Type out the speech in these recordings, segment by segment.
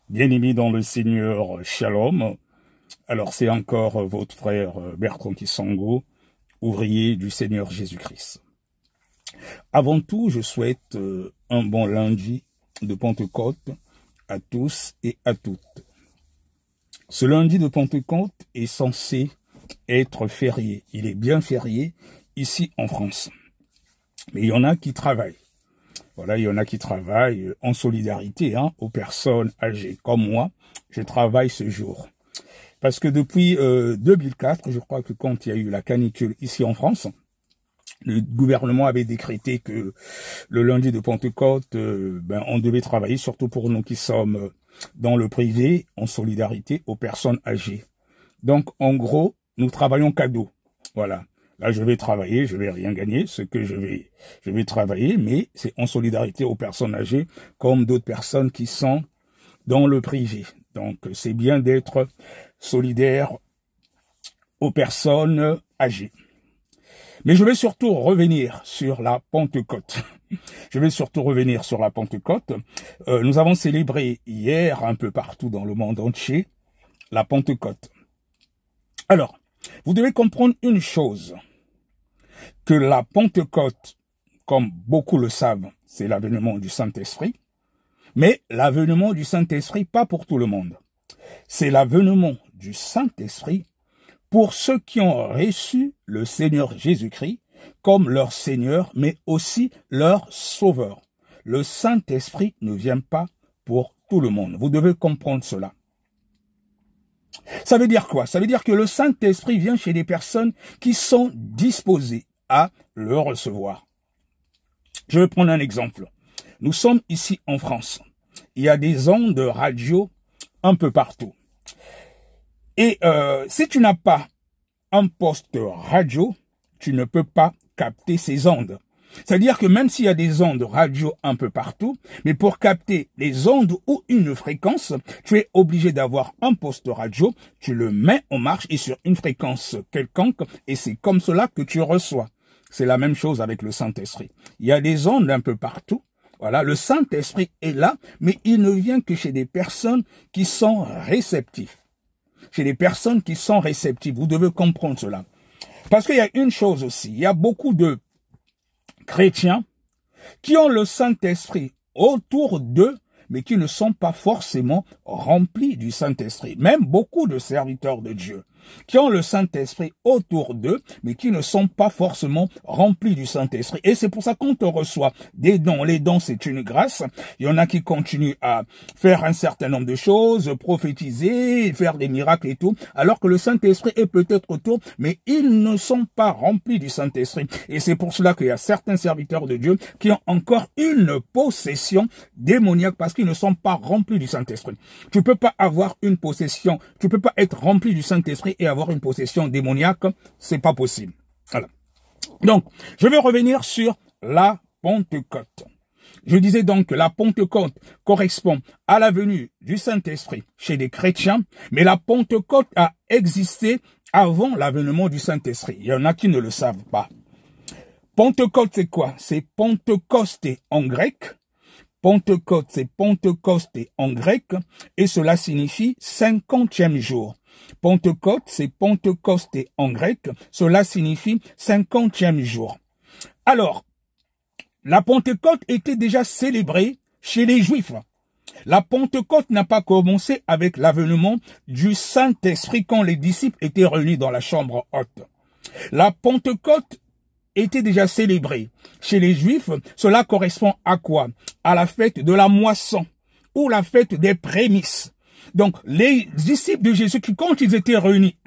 Bien-aimés dans le Seigneur, Shalom. Alors c'est encore votre frère Bertrand Kissango, ouvrier du Seigneur Jésus-Christ. Avant tout, je souhaite un bon lundi de Pentecôte à tous et à toutes. Ce lundi de Pentecôte est censé être férié. Il est bien férié ici en France. Mais il y en a qui travaillent. Voilà, il y en a qui travaillent en solidarité aux personnes âgées. Comme moi, je travaille ce jour. Parce que depuis 2004, je crois que quand il y a eu la canicule ici en France, le gouvernement avait décrété que le lundi de Pentecôte, on devait travailler, surtout pour nous qui sommes dans le privé, en solidarité aux personnes âgées. Donc, en gros, nous travaillons cadeau. Voilà. Là, je vais travailler, je vais rien gagner. Ce que je vais travailler, mais c'est en solidarité aux personnes âgées, comme d'autres personnes qui sont dans le privé. Donc, c'est bien d'être solidaire aux personnes âgées. Mais je vais surtout revenir sur la Pentecôte. Je vais surtout revenir sur la Pentecôte. Nous avons célébré hier, un peu partout dans le monde entier, la Pentecôte. Alors, vous devez comprendre une chose, que la Pentecôte, comme beaucoup le savent, c'est l'avènement du Saint-Esprit, mais l'avènement du Saint-Esprit, pas pour tout le monde. C'est l'avènement du Saint-Esprit pour ceux qui ont reçu le Seigneur Jésus-Christ comme leur Seigneur, mais aussi leur Sauveur. Le Saint-Esprit ne vient pas pour tout le monde. Vous devez comprendre cela. Ça veut dire quoi? Ça veut dire que le Saint-Esprit vient chez des personnes qui sont disposées à le recevoir. Je vais prendre un exemple. Nous sommes ici en France. Il y a des ondes de radio un peu partout. Et si tu n'as pas un poste radio, tu ne peux pas capter ces ondes. C'est-à-dire que même s'il y a des ondes radio un peu partout, mais pour capter les ondes ou une fréquence, tu es obligé d'avoir un poste radio, tu le mets en marche et sur une fréquence quelconque, et c'est comme cela que tu reçois. C'est la même chose avec le Saint-Esprit. Il y a des ondes un peu partout. Voilà, le Saint-Esprit est là, mais il ne vient que chez des personnes qui sont réceptives. Chez des personnes qui sont réceptives. Vous devez comprendre cela. Parce qu'il y a une chose aussi. Il y a beaucoup de chrétiens qui ont le Saint-Esprit autour d'eux, mais qui ne sont pas forcément remplis du Saint-Esprit. Même beaucoup de serviteurs de Dieu qui ont le Saint-Esprit autour d'eux, mais qui ne sont pas forcément remplis du Saint-Esprit. Et c'est pour ça qu'on te reçoit des dons. Les dons, c'est une grâce. Il y en a qui continuent à faire un certain nombre de choses, prophétiser, faire des miracles et tout, alors que le Saint-Esprit est peut-être autour, mais ils ne sont pas remplis du Saint-Esprit. Et c'est pour cela qu'il y a certains serviteurs de Dieu qui ont encore une possession démoniaque parce qu'ils ne sont pas remplis du Saint-Esprit. Tu peux pas avoir une possession, tu peux pas être rempli du Saint-Esprit et avoir une possession démoniaque, c'est pas possible. Voilà. Donc, je vais revenir sur la Pentecôte. Je disais donc que la Pentecôte correspond à la venue du Saint-Esprit chez les chrétiens, mais la Pentecôte a existé avant l'avènement du Saint-Esprit. Il y en a qui ne le savent pas. Pentecôte, c'est quoi? C'est Pentecosté en grec. Pentecôte, c'est Pentecosté en grec, et cela signifie 50e jour. Pentecôte, c'est Pentecosté en grec, cela signifie 50e jour. Alors, la Pentecôte était déjà célébrée chez les Juifs. La Pentecôte n'a pas commencé avec l'avènement du Saint-Esprit quand les disciples étaient réunis dans la chambre haute. La Pentecôte était déjà célébrée chez les Juifs. Cela correspond à quoi? À la fête de la moisson ou la fête des prémices. Donc, les disciples de Jésus, quand ils étaient réunis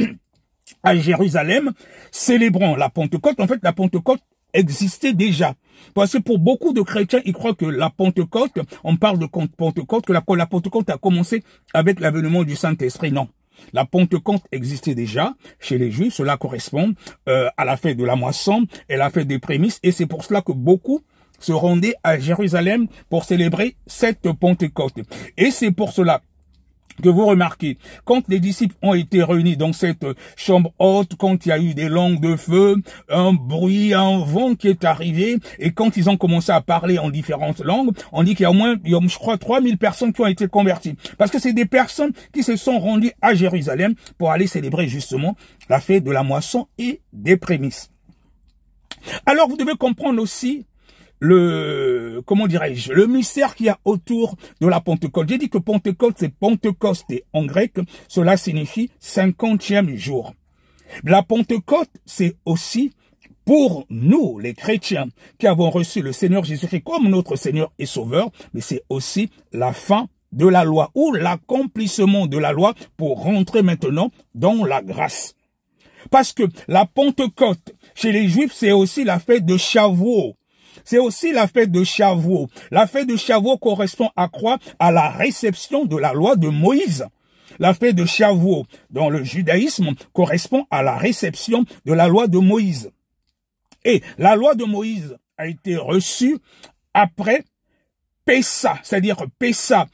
à Jérusalem, célébrant la Pentecôte, en fait, la Pentecôte existait déjà. Parce que pour beaucoup de chrétiens, ils croient que la Pentecôte, on parle de Pentecôte, que la Pentecôte a commencé avec l'avènement du Saint-Esprit. Non. La Pentecôte existait déjà chez les Juifs. Cela correspond à la fête de la moisson et la fête des prémices. Et c'est pour cela que beaucoup se rendaient à Jérusalem pour célébrer cette Pentecôte. Et c'est pour cela que vous remarquez, quand les disciples ont été réunis dans cette chambre haute, quand il y a eu des langues de feu, un bruit, un vent qui est arrivé, et quand ils ont commencé à parler en différentes langues, on dit qu'il y a au moins, je crois, 3000 personnes qui ont été converties. Parce que c'est des personnes qui se sont rendues à Jérusalem pour aller célébrer justement la fête de la moisson et des prémices. Alors vous devez comprendre aussi comment dirais-je, le mystère qu'il y a autour de la Pentecôte. J'ai dit que Pentecôte, c'est Pentecoste en grec, cela signifie 50e jour. La Pentecôte, c'est aussi pour nous, les chrétiens, qui avons reçu le Seigneur Jésus-Christ comme notre Seigneur et Sauveur, mais c'est aussi la fin de la loi ou l'accomplissement de la loi pour rentrer maintenant dans la grâce. Parce que la Pentecôte, chez les Juifs, c'est aussi la fête de Shavuot. C'est aussi la fête de Shavuot. La fête de Shavuot correspond à quoi? À la réception de la loi de Moïse. La fête de Shavuot, dans le judaïsme, correspond à la réception de la loi de Moïse. Et la loi de Moïse a été reçue après Pessa, c'est-à-dire Pessa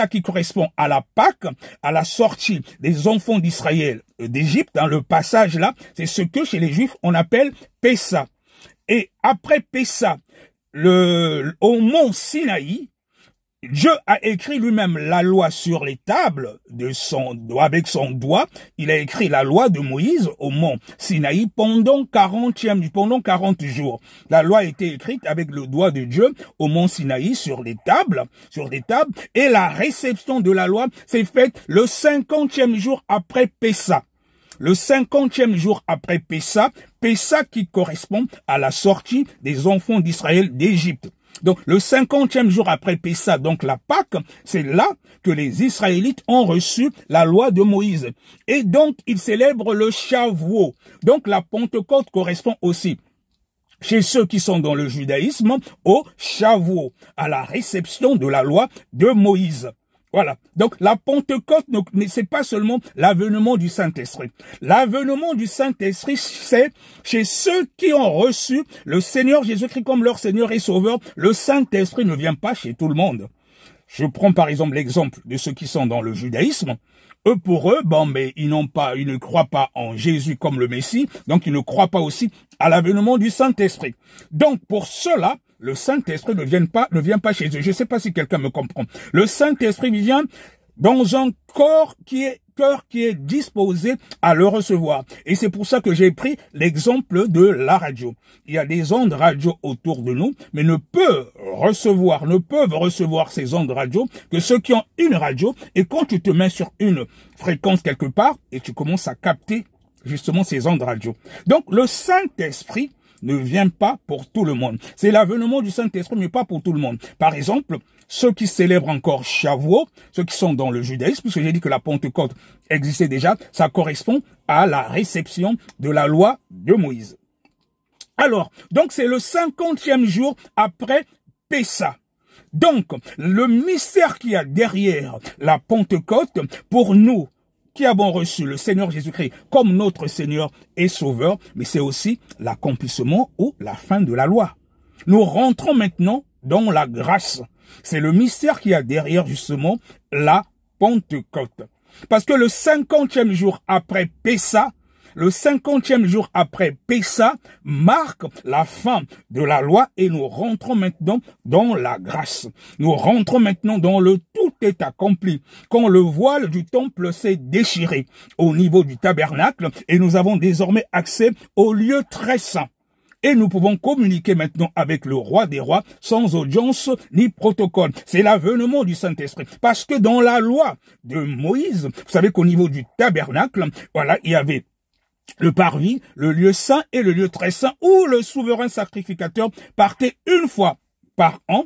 qui correspond à la Pâque, à la sortie des enfants d'Israël d'Égypte, le passage là, c'est ce que chez les Juifs on appelle Pessa. Et après Pessa, au mont Sinaï, Dieu a écrit lui-même la loi sur les tables avec son doigt. Il a écrit la loi de Moïse au mont Sinaï pendant 40 jours. La loi a été écrite avec le doigt de Dieu au mont Sinaï sur des tables. Et la réception de la loi s'est faite le 50e jour après Pessa. Le 50e jour après Pessa, Pessa qui correspond à la sortie des enfants d'Israël d'Égypte. Donc, le 50e jour après Pessa, donc la Pâque, c'est là que les Israélites ont reçu la loi de Moïse. Et donc, ils célèbrent le Shavuot. Donc, la Pentecôte correspond aussi, chez ceux qui sont dans le judaïsme, au Shavuot, à la réception de la loi de Moïse. Voilà. Donc, la Pentecôte, c'est pas seulement l'avènement du Saint-Esprit. L'avènement du Saint-Esprit, c'est chez ceux qui ont reçu le Seigneur Jésus-Christ comme leur Seigneur et Sauveur. Le Saint-Esprit ne vient pas chez tout le monde. Je prends par exemple l'exemple de ceux qui sont dans le judaïsme. Eux, pour eux, mais ils ne croient pas en Jésus comme le Messie, donc ils ne croient pas aussi à l'avènement du Saint-Esprit. Donc, pour cela, le Saint-Esprit ne vient pas chez eux. Je ne sais pas si quelqu'un me comprend. Le Saint-Esprit vient dans un cœur qui est disposé à le recevoir. Et c'est pour ça que j'ai pris l'exemple de la radio. Il y a des ondes radio autour de nous, mais ne peuvent recevoir ces ondes radio que ceux qui ont une radio. Et quand tu te mets sur une fréquence quelque part, et tu commences à capter justement ces ondes radio. Donc le Saint-Esprit ne vient pas pour tout le monde. C'est l'avènement du Saint-Esprit, mais pas pour tout le monde. Par exemple, ceux qui célèbrent encore Shavuot, ceux qui sont dans le judaïsme, puisque j'ai dit que la Pentecôte existait déjà, ça correspond à la réception de la loi de Moïse. Alors, donc c'est le 50e jour après Pessa. Donc, le mystère qu'il y a derrière la Pentecôte, pour nous, qui avons reçu le Seigneur Jésus-Christ comme notre Seigneur et Sauveur, mais c'est aussi l'accomplissement ou la fin de la loi. Nous rentrons maintenant dans la grâce. C'est le mystère qu'il y a derrière justement la Pentecôte. Parce que le 50e jour après Pessa, marque la fin de la loi et nous rentrons maintenant dans la grâce. Nous rentrons maintenant dans le tout est accompli. Quand le voile du temple s'est déchiré au niveau du tabernacle et nous avons désormais accès au lieu très saint. Et nous pouvons communiquer maintenant avec le roi des rois sans audience ni protocole. C'est l'avènement du Saint-Esprit. Parce que dans la loi de Moïse, vous savez qu'au niveau du tabernacle, voilà, il y avait le parvis, le lieu saint et le lieu très saint où le souverain sacrificateur partait une fois par an,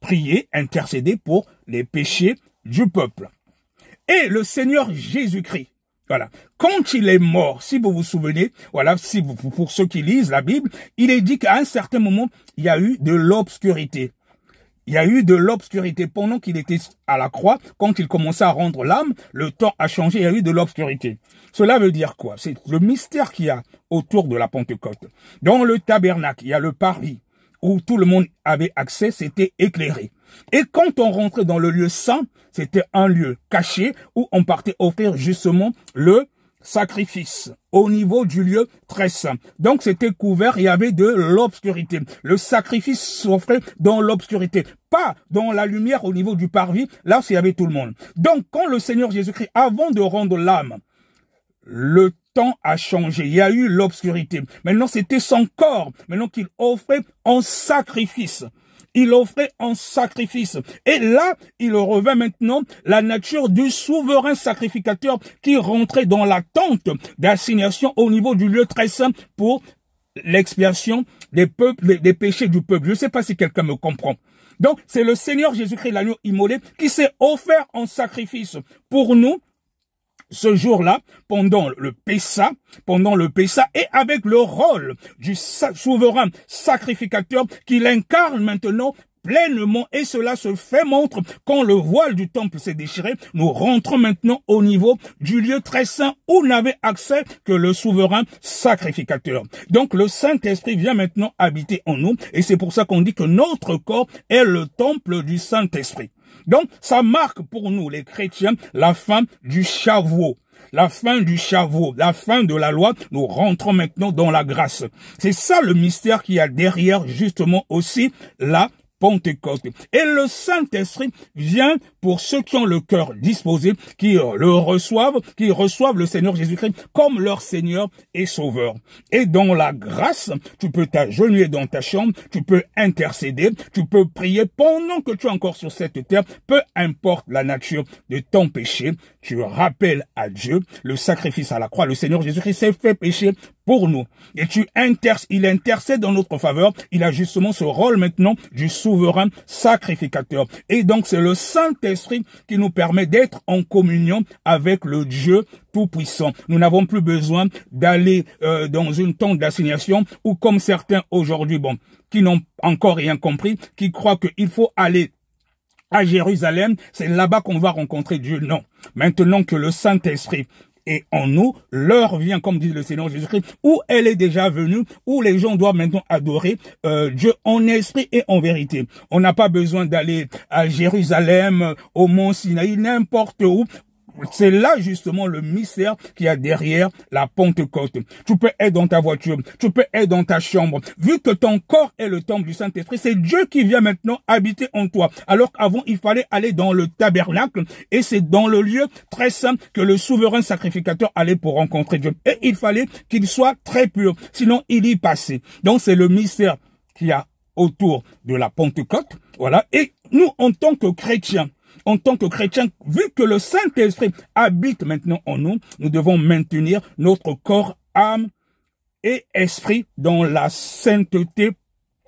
prier, intercéder pour les péchés du peuple. Et le Seigneur Jésus-Christ, voilà, quand il est mort, si vous vous souvenez, voilà, pour ceux qui lisent la Bible, il est dit qu'à un certain moment, il y a eu de l'obscurité. Il y a eu de l'obscurité pendant qu'il était à la croix. Quand il commençait à rendre l'âme, le temps a changé, il y a eu de l'obscurité. Cela veut dire quoi? C'est le mystère qu'il y a autour de la Pentecôte. Dans le tabernacle, il y a le parvis où tout le monde avait accès, c'était éclairé. Et quand on rentrait dans le lieu saint, c'était un lieu caché où on partait offrir justement le sacrifice au niveau du lieu très saint. Donc c'était couvert, il y avait de l'obscurité. Le sacrifice s'offrait dans l'obscurité, pas dans la lumière au niveau du parvis, là il y avait tout le monde. Donc quand le Seigneur Jésus-Christ, avant de rendre l'âme, le temps a changé, il y a eu l'obscurité. Maintenant c'était son corps, maintenant qu'il offrait en sacrifice. Il offrait en sacrifice. Et là, il revêt maintenant la nature du souverain sacrificateur qui rentrait dans la tente d'assignation au niveau du lieu très saint pour l'expiation des peuples, des péchés du peuple. Je ne sais pas si quelqu'un me comprend. Donc, c'est le Seigneur Jésus-Christ, l'agneau immolé, qui s'est offert en sacrifice pour nous, ce jour-là, pendant le Pessa, et avec le rôle du souverain sacrificateur qu'il incarne maintenant pleinement, et cela se fait montre quand le voile du temple s'est déchiré. Nous rentrons maintenant au niveau du lieu très saint où n'avait accès que le souverain sacrificateur. Donc le Saint-Esprit vient maintenant habiter en nous, et c'est pour ça qu'on dit que notre corps est le temple du Saint-Esprit. Donc, ça marque pour nous, les chrétiens, la fin du Shavuot. La fin du Shavuot, la fin de la loi, nous rentrons maintenant dans la grâce. C'est ça le mystère qu'il y a derrière, justement, aussi, la Pentecôte. Et le Saint-Esprit vient pour ceux qui ont le cœur disposé, qui le reçoivent, qui reçoivent le Seigneur Jésus-Christ comme leur Seigneur et Sauveur. Et dans la grâce, tu peux t'agenouiller dans ta chambre, tu peux intercéder, tu peux prier pendant que tu es encore sur cette terre, peu importe la nature de ton péché, tu rappelles à Dieu le sacrifice à la croix. Le Seigneur Jésus-Christ s'est fait pécher pour nous. Et il intercède en notre faveur. Il a justement ce rôle maintenant du souverain sacrificateur. Et donc c'est le Saint-Esprit qui nous permet d'être en communion avec le Dieu Tout-Puissant. Nous n'avons plus besoin d'aller dans une tente d'assignation ou comme certains aujourd'hui, qui n'ont encore rien compris, qui croient qu'il faut aller à Jérusalem, c'est là-bas qu'on va rencontrer Dieu. Non. Maintenant que le Saint-Esprit et en nous, l'heure vient, comme dit le Seigneur Jésus-Christ, où elle est déjà venue, où les gens doivent maintenant adorer Dieu en esprit et en vérité. On n'a pas besoin d'aller à Jérusalem, au mont Sinaï, n'importe où. C'est là justement le mystère qu'il y a derrière la Pentecôte. Tu peux être dans ta voiture, tu peux être dans ta chambre. Vu que ton corps est le temple du Saint-Esprit, c'est Dieu qui vient maintenant habiter en toi. Alors qu'avant, il fallait aller dans le tabernacle et c'est dans le lieu très saint que le souverain sacrificateur allait pour rencontrer Dieu. Et il fallait qu'il soit très pur, sinon il y passait. Donc c'est le mystère qu'il y a autour de la Pentecôte. Voilà. Et nous, en tant que chrétiens, vu que le Saint-Esprit habite maintenant en nous, nous devons maintenir notre corps, âme et esprit dans la sainteté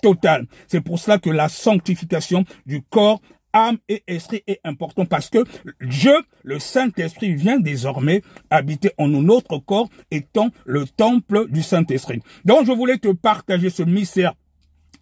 totale. C'est pour cela que la sanctification du corps, âme et esprit est important parce que Dieu, le Saint-Esprit, vient désormais habiter en nous, notre corps étant le temple du Saint-Esprit. Donc, je voulais te partager ce mystère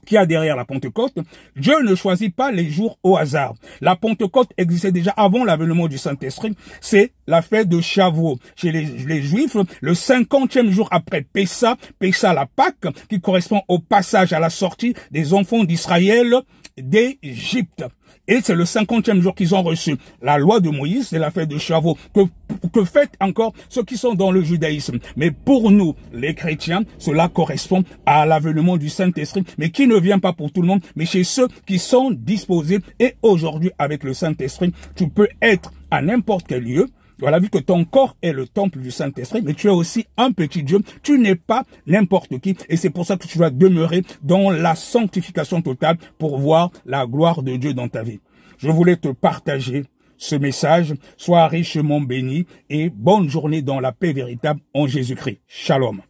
qu'il y a derrière la Pentecôte. Dieu ne choisit pas les jours au hasard. La Pentecôte existait déjà avant l'avènement du Saint-Esprit. C'est la fête de Shavuot. Chez les Juifs, le 50e jour après Pessa, la Pâque, qui correspond au passage à la sortie des enfants d'Israël d'Égypte. Et c'est le 50e jour qu'ils ont reçu la loi de Moïse, c'est la fête de Shavuot, que fêtent encore ceux qui sont dans le judaïsme. Mais pour nous, les chrétiens, cela correspond à l'avènement du Saint-Esprit, mais qui ne vient pas pour tout le monde, mais chez ceux qui sont disposés. Et aujourd'hui, avec le Saint-Esprit, tu peux être à n'importe quel lieu. Voilà, vu que ton corps est le temple du Saint-Esprit, mais tu es aussi un petit Dieu. Tu n'es pas n'importe qui. Et c'est pour ça que tu dois demeurer dans la sanctification totale pour voir la gloire de Dieu dans ta vie. Je voulais te partager ce message. Sois richement béni et bonne journée dans la paix véritable en Jésus-Christ. Shalom.